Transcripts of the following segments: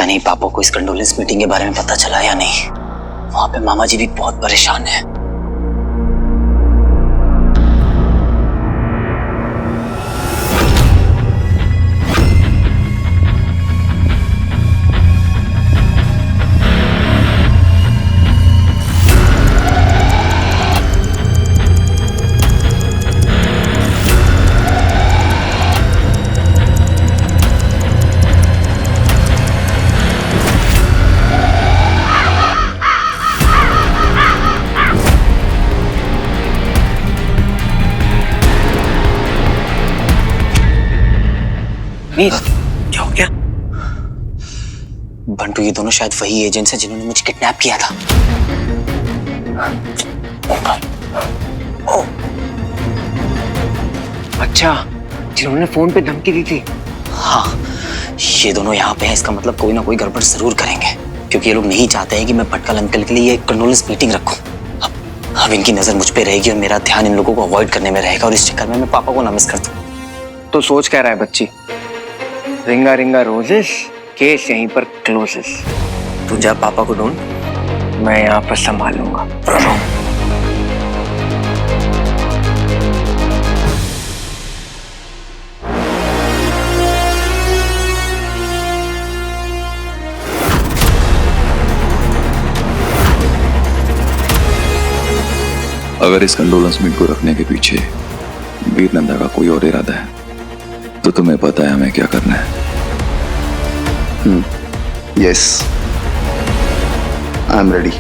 नहीं पापा को इस कंडोलेंस मीटिंग के बारे में पता चला या नहीं। वहां पे मामा जी भी बहुत परेशान है। क्या हो गया? बंटू, ये दोनों शायद वही एजेंट्स हैं जिन्होंने मुझे किडनैप किया था। अच्छा, जिन्होंने फोन पे धमकी दी थी। हाँ, ये दोनों यहाँ पे हैं। इसका मतलब कोई ना कोई गड़बड़ जरूर करेंगे, क्योंकि ये लोग नहीं चाहते हैं कि मैं भटकल अंकल के लिए कंडोलेंस मीटिंग रखूं। अब इनकी नजर मुझ पे रहेगी और मेरा ध्यान इन लोगों को अवॉइड करने में रहेगा, और इस चक्कर में मैं पापा को ना मिस कर दूं। तो सोच क्या रहा है बच्ची? रिंगा रिंगा रोजेस, केस यहीं पर क्लोजेस। तू जा पापा को ढूंढ, मैं यहाँ पर संभालूंगा। अगर इस कंडोलेंस मीट को रखने के पीछे वीर नंदा का कोई और इरादा है तो तुम्हें पता है हमें क्या करना है। Yes, I am ready.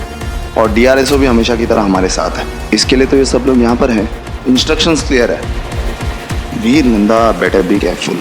और डीआरएसओ भी हमेशा की तरह हमारे साथ है। इसके लिए तो ये सब लोग यहाँ पर हैं। इंस्ट्रक्शंस क्लियर है। वीर नंदा बेटर बी केयरफुल।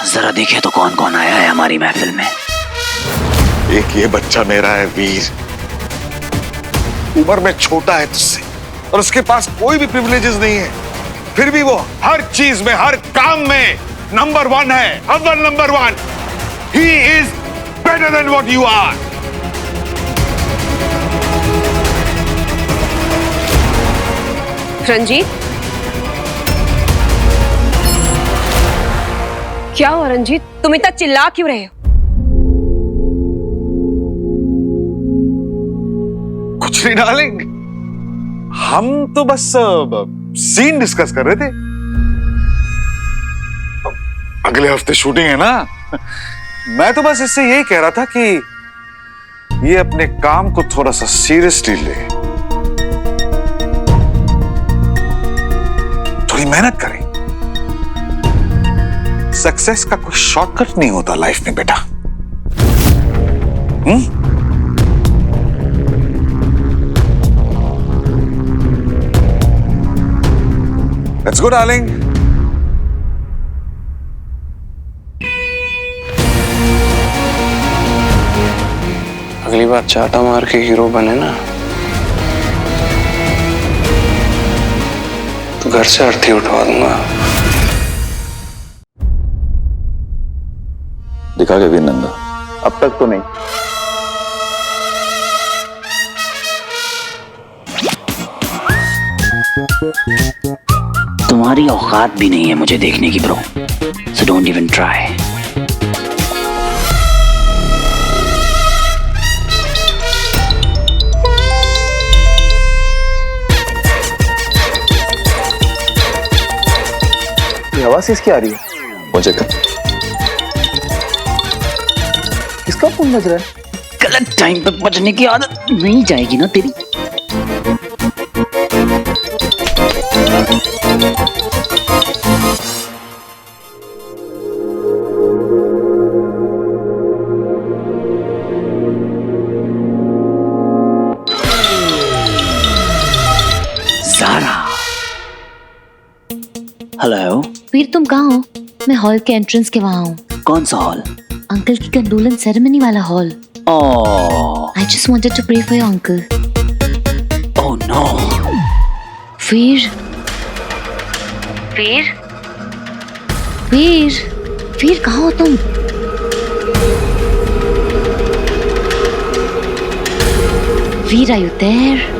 जरा देखे तो कौन कौन आया है हमारी महफिल में। एक ये बच्चा मेरा है वीर, उम्र में छोटा है तुझसे और उसके पास कोई भी प्रिविलेजेस नहीं है, फिर भी वो हर चीज में, हर काम में नंबर 1 है, अव्वल number 1। He is better than what you are. Ranjit, क्या हुआ रंजीत? तुम इतना चिल्ला क्यों रहे हो? कुछ नहीं डार्लिंग, हम तो बस सीन डिस्कस कर रहे थे। अगले हफ्ते शूटिंग है ना, मैं तो बस इससे यही कह रहा था कि ये अपने काम को थोड़ा सा सीरियसली ले, थोड़ी मेहनत करें। सक्सेस का कोई शॉर्टकट नहीं होता लाइफ में बेटा। Let's go darling. अगली बार चाटा मार के हीरो बने ना तो घर से अर्थी उठवा दूंगा। दिखा के वीर नंदा? अब तक तो नहीं। तुम्हारी औकात भी नहीं है मुझे देखने की bro, so don't even try. ये आवाज किसकी आ रही है? मुझे कर। किसका फोन बज रहा है? गलत टाइम पे बचने की आदत नहीं जाएगी ना तेरी। ज़ारा। हेलो। वीर तुम कहाँ हो? मैं हॉल के एंट्रेंस के वहाँ हूँ। कौन सा हॉल? अंकल की कंडोलेंस सेरेमनी वाला hall. Oh I just wanted to pray for your uncle. Oh no. Veer Veer Veer Veer कहाँ हो तुम? वीर, are you there?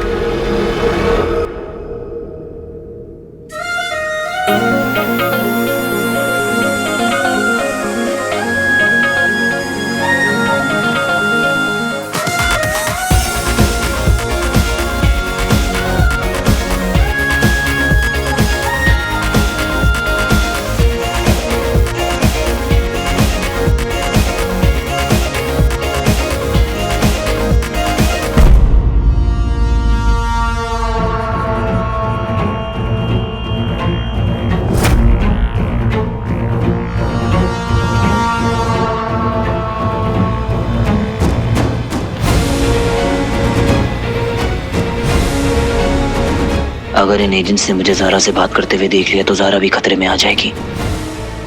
अगर इन एजेंट्स ने मुझे ज़ारा से बात करते हुए देख लिया तो ज़ारा भी खतरे में आ जाएगी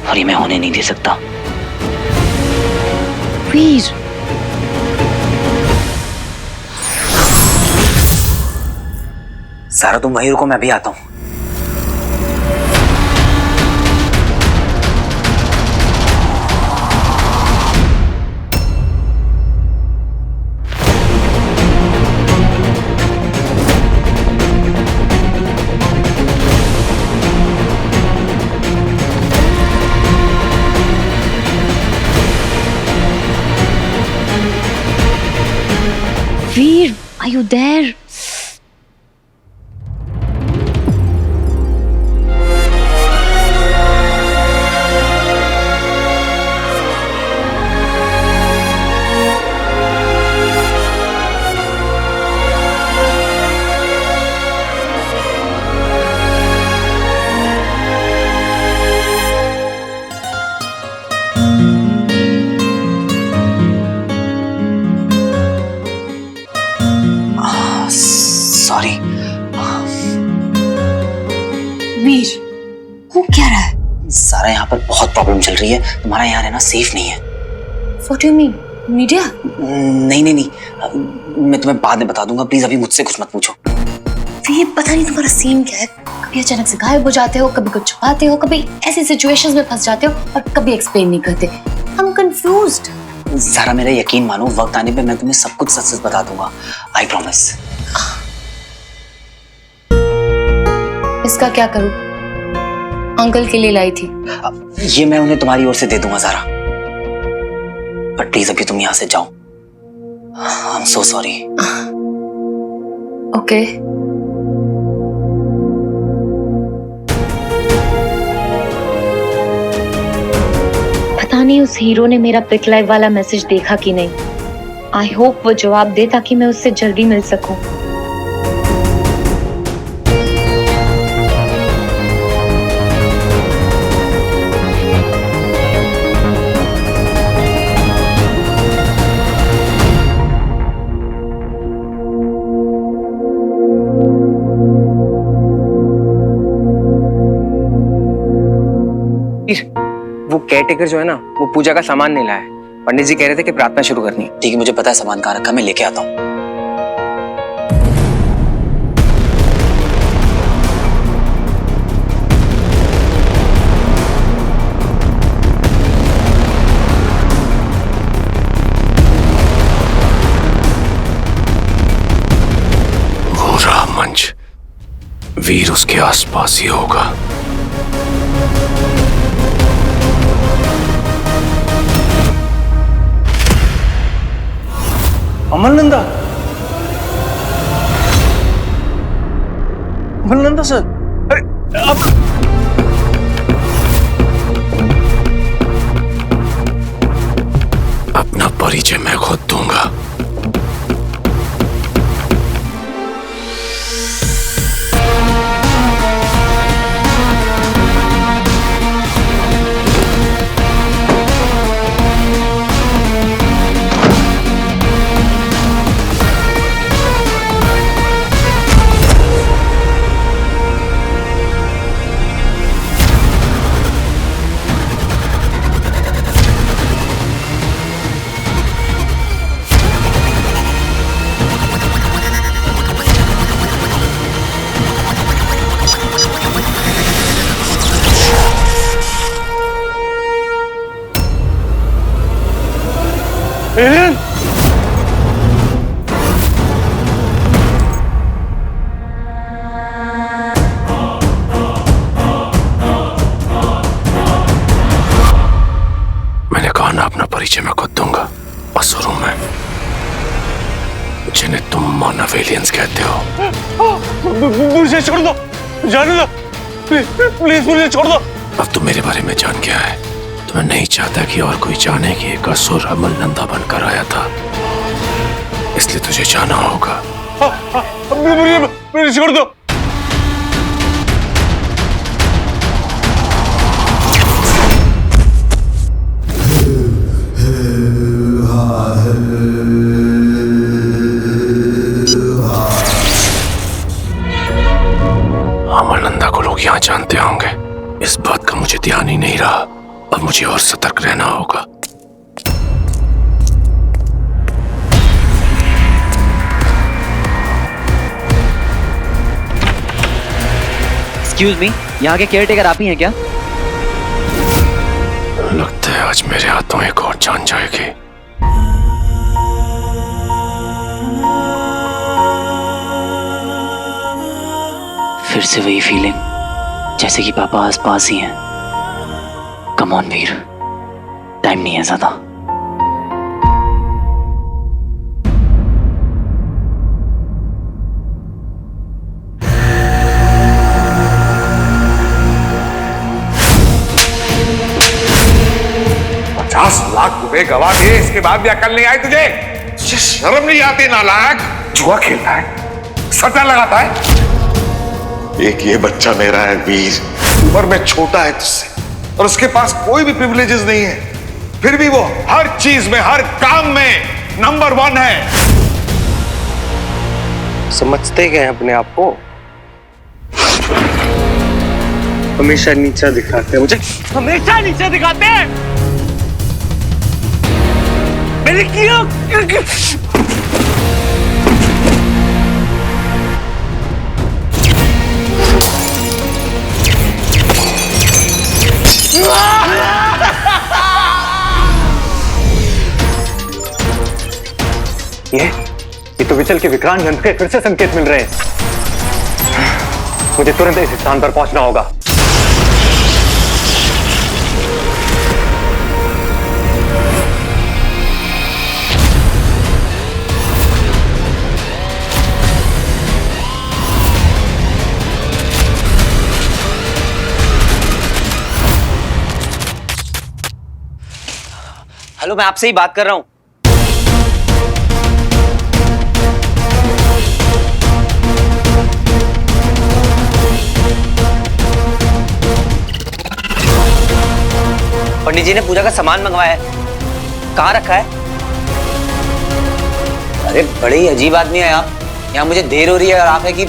और ये मैं होने नहीं दे सकता। वीर ज़ारा तुम वहीं रुको, मैं भी आता हूँ। वीर, are you there? सॉरी। वीर, वो क्या रहा है? ज़ारा यहाँ पर बहुत प्रॉब्लम चल रही है, तुम्हारा यहाँ रहना सेफ नहीं है। What do you mean? Media? नहीं नहीं नहीं, मैं तुम्हें बाद में बता दूंगा, प्लीज अभी मुझसे कुछ मत पूछो। वीर, पता नहीं तुम्हारा सीन क्या है। कभी अचानक से गायब हो जाते हो, कभी कुछ छुपाते हो, कभी ऐसी सिचुएशंस में फंस जाते हो और कभी एक्सप्लेन नहीं करते। I'm confused. ज़ारा मेरा यकीन मानो, वक्त आने पे मैं तुम्हें सब कुछ सच सच बता दूंगा। I promise. इसका क्या करूं? अंकल के लिए लाई थी। ये मैं उन्हें तुम्हारी ओर से दे दूंगा ज़ारा, पर प्लीज अभी तुम यहाँ से जाओ। I am so sorry. Okay. पता नहीं उस हीरो ने मेरा पिक लाइव वाला मैसेज देखा कि नहीं। आई होप वो जवाब दे ताकि मैं उससे जल्दी मिल सकूं। वो केयरटेकर जो है ना, वो पूजा का सामान नहीं लाया है। पंडित जी कह रहे थे कि प्रार्थना शुरू करनी है। ठीक है, मुझे पता है सामान कहाँ रखा, मैं लेके आता हूँ। वो रहा मंच, वीर उसके आसपास ही होगा। अमरनंदा, अमरनंदा सर, अरे अब अपना परिचय मैं खुद दूंगा। जिन्हें तुम मानव एलियंस कहते हो। मुझे छोड़ दो, जाने दो, प्लीज मुझे छोड़ दो। अब तुम मेरे बारे में जान गया है तो मैं नहीं चाहता कि और कोई जाने कि एक असुर अमल नंदा बनकर आया था, इसलिए तुझे जाना होगा। मुझे छोड़ दो। अमल नंदा को लोग यहाँ जानते होंगे, इस बात का मुझे ध्यान ही नहीं रहा। अब मुझे और सतर्क रहना होगा। एक्सक्यूज मी, यहाँ के केयरटेकर आप ही हैं क्या? लगता है आज मेरे हाथों एक और जान जाएगी। फिर से वही फीलिंग, जैसे कि पापा आस पास ही हैं। कम ऑन वीर, टाइम नहीं है ज्यादा। ₹50 लाख गवा दिए, इसके बाद भी अकल नहीं आई तुझे? शर्म नहीं आती नालायक? जुआ खेलता है, सट्टा लगाता है। एक ये बच्चा मेरा है वीर, उम्र में छोटा है तुझसे और उसके पास कोई भी प्रिविलेजेस नहीं है, फिर भी वो हर चीज में, हर काम में नंबर 1 है। समझते गए अपने आप को, हमेशा नीचा दिखाते हैं मुझे, हमेशा नीचा दिखाते हैं। मैंने किया ये तो विचल के विक्रांत यंत्र के फिर से संकेत मिल रहे हैं। मुझे तुरंत इस स्थान पर पहुंचना होगा। हेलो, मैं आपसे ही बात कर रहा हूं। पंडित जी ने पूजा का सामान मंगवाया है, कहाँ रखा है? अरे बड़े ही अजीब आदमी है आप। यहाँ मुझे देर हो रही है और आप है कि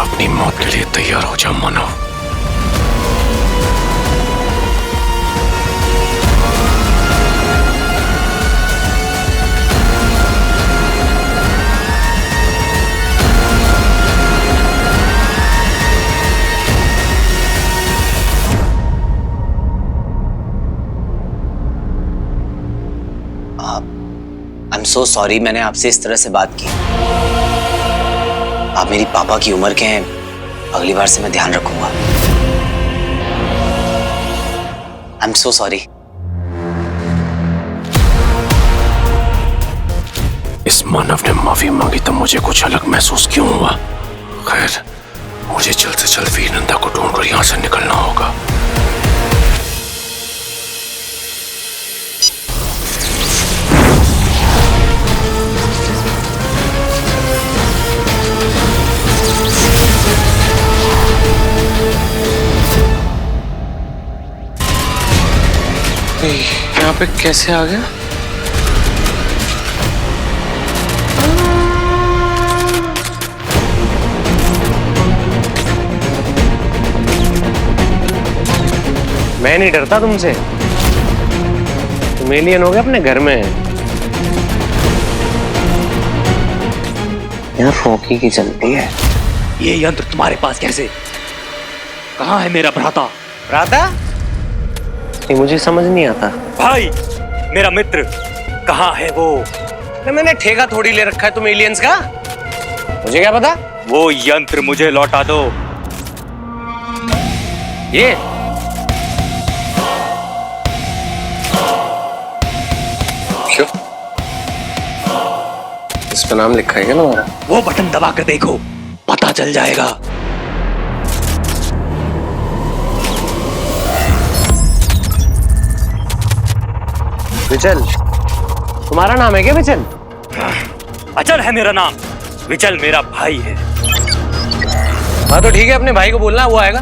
अपनी मौत के लिए तैयार हो जा मानव। आई एम सो सॉरी, मैंने आपसे इस तरह से बात की। आप मेरी पापा की उम्र के हैं, अगली बार से मैं ध्यान रखूंगा। I am so sorry. इस मानव ने माफी मांगी तो मुझे कुछ अलग महसूस क्यों हुआ? खैर, मुझे जल्द से जल्द वीर नंदा को ढूंढकर यहां से निकलना होगा। यहाँ पे कैसे आ गया? मैं नहीं डरता तुमसे। तुम एलियन हो गए अपने घर में। यार रॉकी की चलती है। ये यंत्र तुम्हारे पास कैसे? कहाँ है मेरा भ्राता? भ्राता? ये मुझे समझ नहीं आता। भाई, मेरा मित्र कहाँ है वो? मैंने ठेका थोड़ी ले रखा है तुम एलियंस का। मुझे क्या पता? वो यंत्र मुझे लौटा दो। ये क्यों? इस पे नाम लिखा है क्या तुम्हारा? वो बटन दबा कर देखो, पता चल जाएगा। विचल, तुम्हारा नाम है क्या विचल? अचल है मेरा नाम, विचल मेरा भाई है। हाँ तो ठीक है, अपने भाई को बोलना, वो आएगा।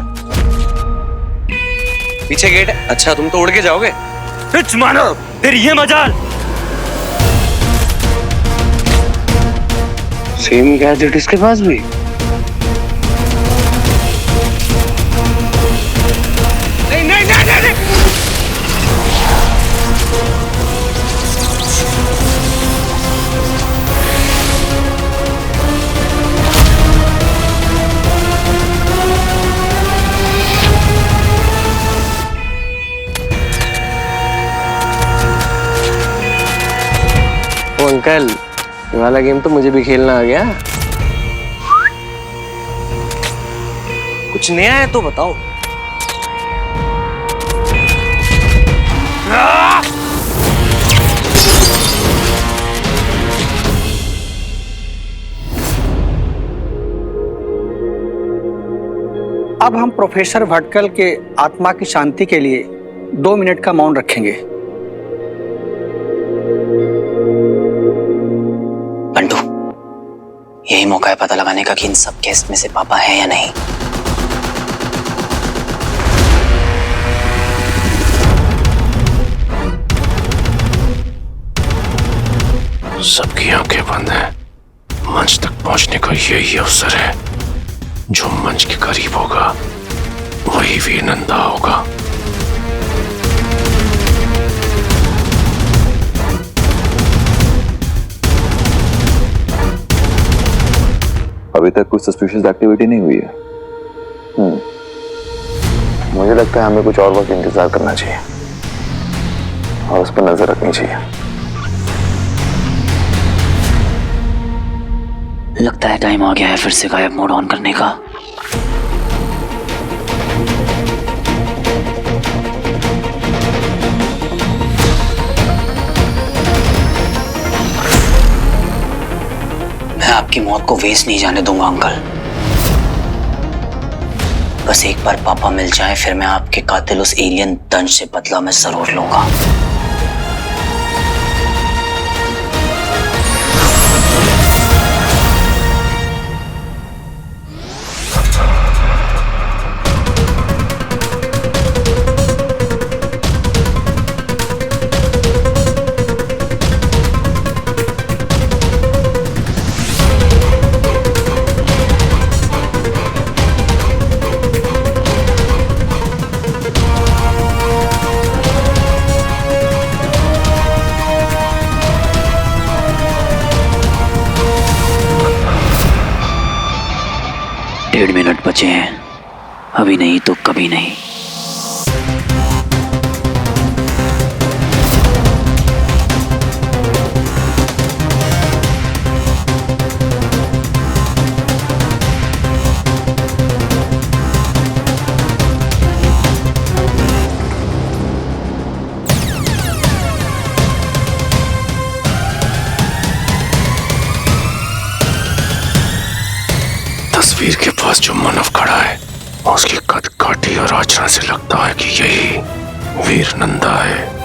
पीछे गेट है। अच्छा, तुम तो उड़ के जाओगे? पिच मानो, तेरी ये मजाल। सेम गैजेट इसके पास भी। नहीं नहीं नहीं नहीं, नहीं। ओ अंकल, ये वाला गेम तो मुझे भी खेलना आ गया। कुछ नया है तो बताओ। अब हम प्रोफेसर भटकल के आत्मा की शांति के लिए 2 मिनट का मौन रखेंगे। बंटू, यही मौका है पता लगाने का कि इन सब केस में से पापा है या नहीं। सबकी आंखें बंद हैं। मंच तक पहुंचने का यही अवसर है। जो मंच के करीब होगा वही वीर नंदा होगा। अभी तक कुछ सस्पिशियस एक्टिविटी नहीं हुई है। मुझे लगता है हमें कुछ और वक्त इंतजार करना चाहिए और उस पर नजर रखनी चाहिए। लगता है टाइम आ गया है फिर से गायब मोड ऑन करने का। मैं आपकी मौत को वेस्ट नहीं जाने दूंगा अंकल। बस एक बार पापा मिल जाए, फिर मैं आपके कातिल उस एलियन दंश से बदला मैं जरूर लूंगा। डेढ़ मिनट बचे हैं, अभी नहीं तो कभी नहीं। तस्वीर के पास जो मानव खड़ा है उसकी कद काठी और आचरण से लगता है कि यही वीर नंदा है।